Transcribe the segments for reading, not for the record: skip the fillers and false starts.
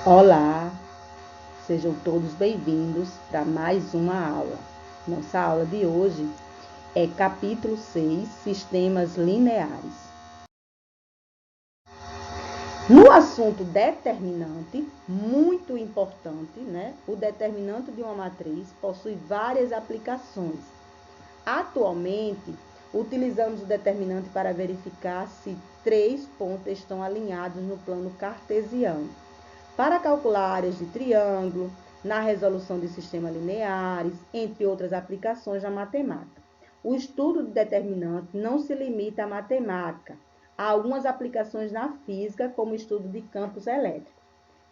Olá, sejam todos bem-vindos para mais uma aula. Nossa aula de hoje é capítulo 6, Sistemas Lineares. No assunto determinante, muito importante, né? O determinante de uma matriz possui várias aplicações. Atualmente, utilizamos o determinante para verificar se três pontos estão alinhados no plano cartesiano, para calcular áreas de triângulo, na resolução de sistemas lineares, entre outras aplicações da matemática. O estudo de determinante não se limita à matemática. Há algumas aplicações na física, como o estudo de campos elétricos.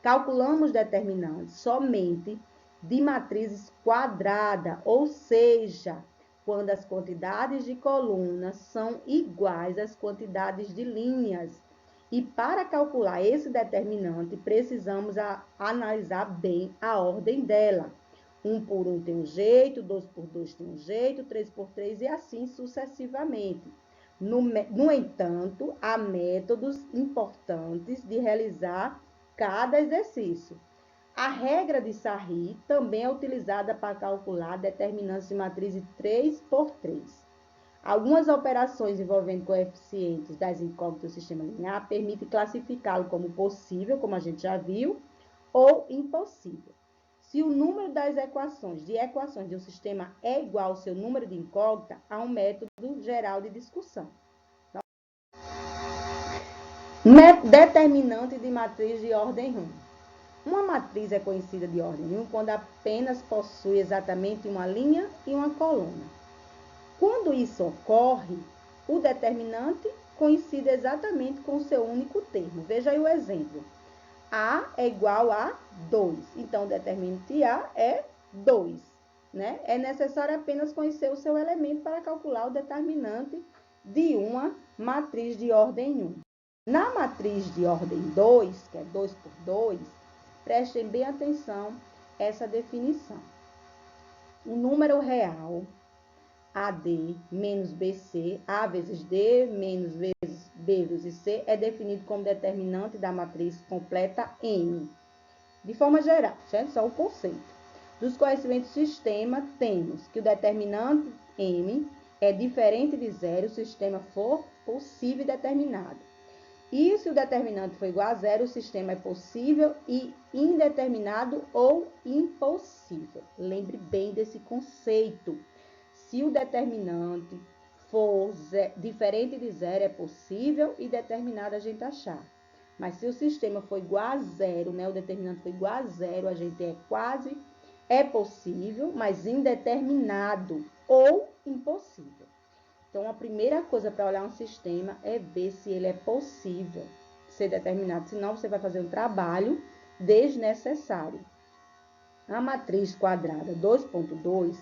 Calculamos determinantes somente de matrizes quadradas, ou seja, quando as quantidades de colunas são iguais às quantidades de linhas. E para calcular esse determinante, precisamos analisar bem a ordem dela. 1 por 1 tem um jeito, 2 por 2 tem um jeito, 3 por 3 e assim sucessivamente. No entanto, há métodos importantes de realizar cada exercício. A regra de Sarri também é utilizada para calcular determinantes de matriz 3 por 3. Algumas operações envolvendo coeficientes das incógnitas do sistema linear permitem classificá-lo como possível, como a gente já viu, ou impossível. Se o número das equações de um sistema é igual ao seu número de incógnita, há um método geral de discussão. Determinante de matriz de ordem 1. Uma matriz é conhecida de ordem 1 quando apenas possui exatamente uma linha e uma coluna. Quando isso ocorre, o determinante coincide exatamente com o seu único termo. Veja aí o exemplo. A é igual a 2. Então, o determinante A é 2. Né? É necessário apenas conhecer o seu elemento para calcular o determinante de uma matriz de ordem 1. Na matriz de ordem 2, que é 2 por 2, prestem bem atenção a essa definição. O número real AD menos BC, A vezes D menos vezes B vezes C, é definido como determinante da matriz completa M. De forma geral, certo? Só o conceito. Dos conhecimentos do sistema, temos que o determinante M é diferente de zero se o sistema for possível e determinado. E se o determinante for igual a zero, o sistema é possível e indeterminado ou impossível. Lembre bem desse conceito. Se o determinante for diferente de zero, é possível e determinado a gente achar. Mas se o sistema for igual a zero, né, o determinante for igual a zero, a gente é possível, mas indeterminado ou impossível. Então, a primeira coisa para olhar um sistema é ver se ele é possível ser determinado. Senão, você vai fazer um trabalho desnecessário. A matriz quadrada 2.2,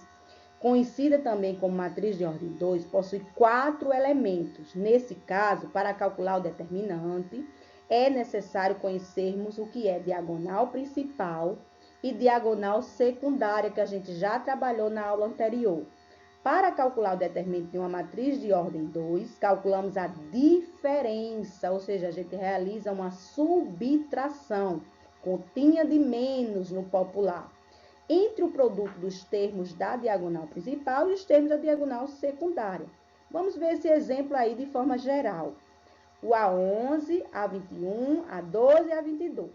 conhecida também como matriz de ordem 2, possui 4 elementos. Nesse caso, para calcular o determinante, é necessário conhecermos o que é diagonal principal e diagonal secundária, que a gente já trabalhou na aula anterior. Para calcular o determinante de uma matriz de ordem 2, calculamos a diferença, ou seja, a gente realiza uma subtração, continha de menos no popular, entre o produto dos termos da diagonal principal e os termos da diagonal secundária. Vamos ver esse exemplo aí de forma geral. O A11, A21, A12 e A22.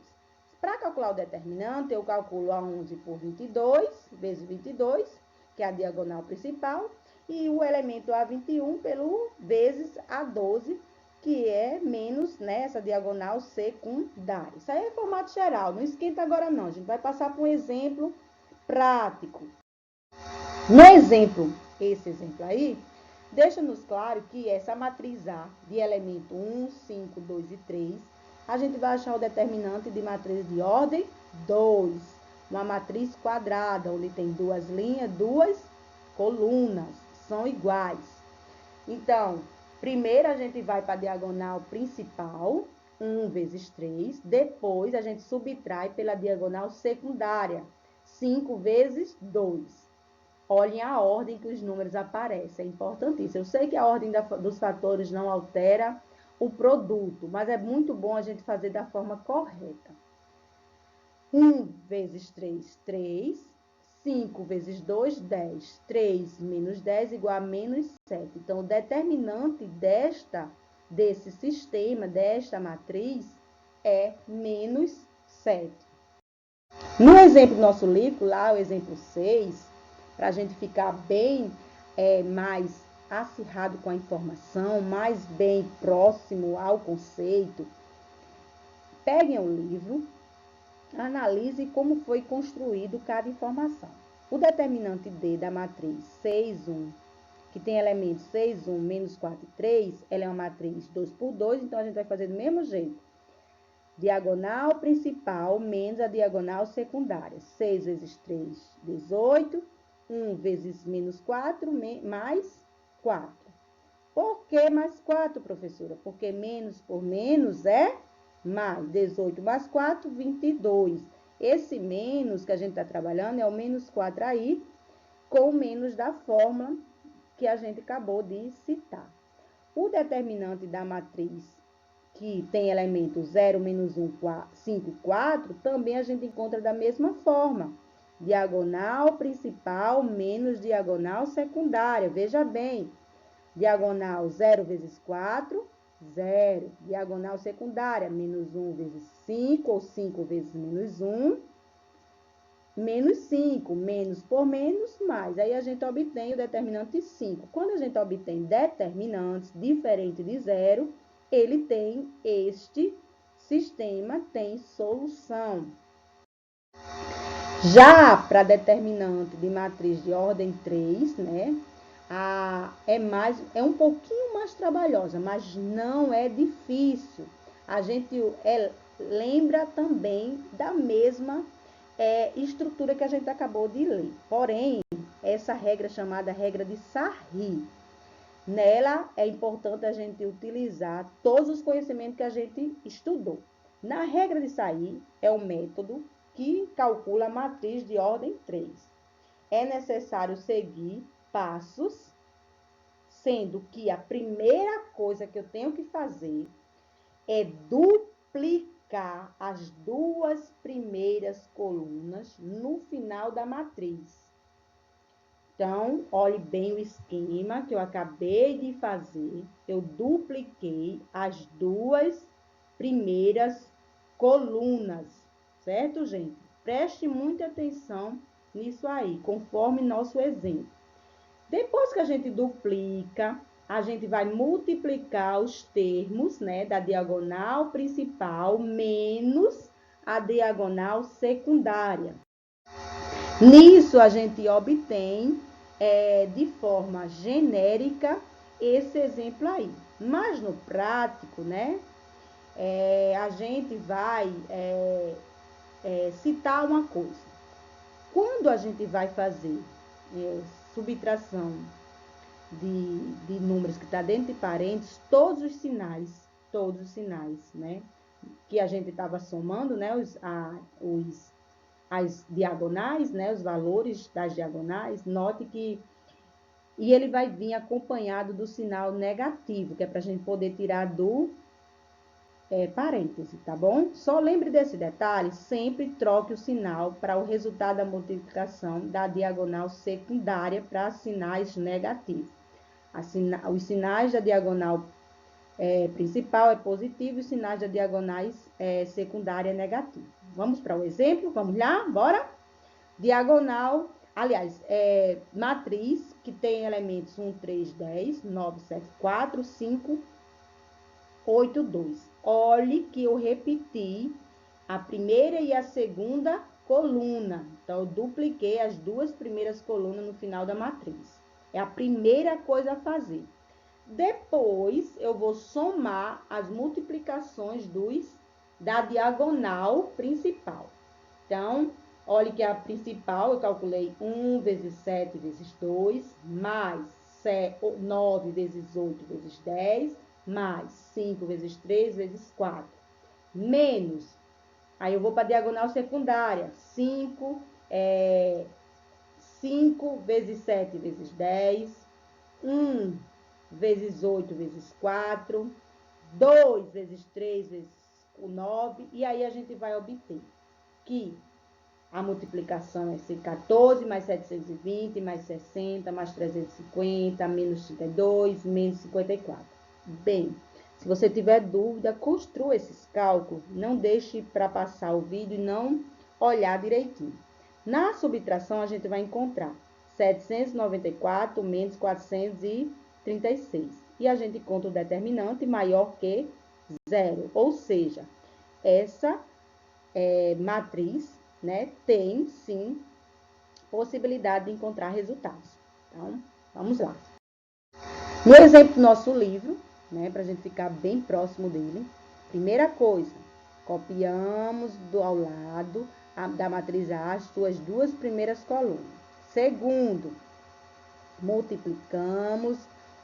Para calcular o determinante, eu calculo A11 por 22, vezes 22, que é a diagonal principal, e o elemento A21 pelo vezes A12, que é menos nessa diagonal secundária. Isso aí é formato geral, não esquenta agora não, a gente vai passar por um exemplo prático. No exemplo, esse exemplo aí, deixa-nos claro que essa matriz A de elemento 1, 5, 2 e 3, a gente vai achar o determinante de matriz de ordem 2, uma matriz quadrada, onde tem duas linhas, duas colunas, são iguais. Então, primeiro a gente vai para a diagonal principal, 1 vezes 3, depois a gente subtrai pela diagonal secundária, 5 vezes 2. Olhem a ordem que os números aparecem, é importantíssimo. Eu sei que a ordem dos fatores não altera o produto, mas é muito bom a gente fazer da forma correta. 1 vezes 3, 3. 5 vezes 2, 10. 3 menos 10 igual a menos 7. Então, o determinante desse sistema, desta matriz, é menos 7. No exemplo do nosso livro, lá o exemplo 6, para a gente ficar bem mais acirrado com a informação, mais bem próximo ao conceito, peguem o livro, analise como foi construído cada informação. O determinante D da matriz 6, 1, que tem elementos 6, 1, menos 4 e 3, ela é uma matriz 2 por 2, então a gente vai fazer do mesmo jeito. Diagonal principal menos a diagonal secundária. 6 vezes 3, 18. 1 vezes menos 4, mais 4. Por que mais 4, professora? Porque menos por menos é mais. 18 mais 4, 22. Esse menos que a gente está trabalhando é o menos 4 aí, com o menos da fórmula que a gente acabou de citar. O determinante da matriz que tem elemento 0, menos 1, 5, 4, também a gente encontra da mesma forma. Diagonal principal menos diagonal secundária. Veja bem, diagonal 0 vezes 4, 0. Diagonal secundária, menos 1 vezes 5, ou 5 vezes menos 1, menos 5. Menos por menos, mais. Aí a gente obtém o determinante 5. Quando a gente obtém determinantes diferentes de 0, ele tem este sistema, tem solução. Já para determinante de matriz de ordem 3, né, é um pouquinho mais trabalhosa, mas não é difícil. A gente lembra também da mesma estrutura que a gente acabou de ler. Porém, essa regra é chamada regra de Sarri. Nela é importante a gente utilizar todos os conhecimentos que a gente estudou. Na regra de Sarri é o método que calcula a matriz de ordem 3. É necessário seguir passos, sendo que a primeira coisa que eu tenho que fazer é duplicar as duas primeiras colunas no final da matriz. Então, olhe bem o esquema que eu acabei de fazer. Eu dupliquei as duas primeiras colunas, certo, gente? Preste muita atenção nisso aí, conforme nosso exemplo. Depois que a gente duplica, a gente vai multiplicar os termos, né, da diagonal principal menos a diagonal secundária. Nisso, a gente obtém, de forma genérica, esse exemplo aí. Mas no prático, né, a gente vai citar uma coisa. Quando a gente vai fazer subtração de números que está dentro de parênteses, todos os sinais, né, que a gente estava somando, né, as diagonais, né, os valores das diagonais, note que e ele vai vir acompanhado do sinal negativo, que é para a gente poder tirar do parêntese, tá bom? Só lembre desse detalhe, sempre troque o sinal para o resultado da multiplicação da diagonal secundária para sinais negativos. Os sinais da diagonal principal é positivo e os sinais da diagonais secundária é negativo. Vamos para o exemplo? Vamos lá? Bora? Diagonal, aliás, matriz que tem elementos 1, 3, 10, 9, 7, 4, 5, 8, 2. Olhe que eu repeti a primeira e a segunda coluna. Então, eu dupliquei as duas primeiras colunas no final da matriz. É a primeira coisa a fazer. Depois, eu vou somar as multiplicações da diagonal principal. Então, olhe que a principal eu calculei 1 vezes 7 vezes 2, mais 9 vezes 8 vezes 10, mais 5 vezes 3 vezes 4, menos, aí eu vou para a diagonal secundária, 5 vezes 7 vezes 10, 1 vezes 8 vezes 4, 2 vezes 3 vezes 9, e aí a gente vai obter que a multiplicação é 14 mais 720, mais 60, mais 350, menos 32, menos 54. Bem, se você tiver dúvida, construa esses cálculos. Não deixe para passar o vídeo e não olhar direitinho. Na subtração, a gente vai encontrar 794 menos 436. E a gente conta o determinante maior que 0. Ou seja, essa matriz, né, tem, sim, possibilidade de encontrar resultados. Então, vamos lá. No exemplo do nosso livro, né, para a gente ficar bem próximo dele, primeira coisa, copiamos ao lado da matriz A as suas duas primeiras colunas. Segundo, multiplicamos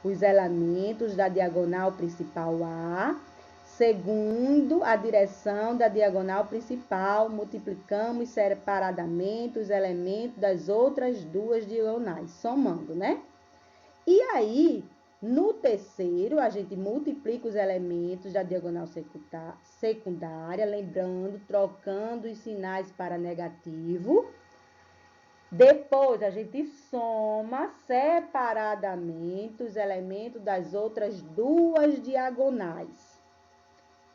os elementos da diagonal principal A. Segundo a direção da diagonal principal, multiplicamos separadamente os elementos das outras duas diagonais, somando, né? E aí, no terceiro, a gente multiplica os elementos da diagonal secundária, lembrando, trocando os sinais para negativo. Depois, a gente soma separadamente os elementos das outras duas diagonais.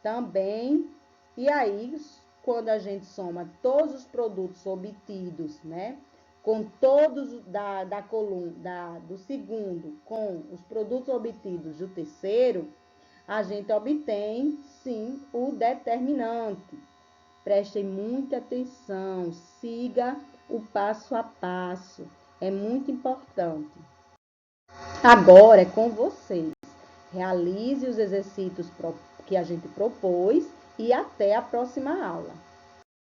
Também, e aí, quando a gente soma todos os produtos obtidos, né, com todos da coluna do segundo, com os produtos obtidos do terceiro, a gente obtém, sim, o determinante. Prestem muita atenção, siga o passo a passo, é muito importante. Agora é com vocês. Realize os exercícios que a gente propôs e até a próxima aula.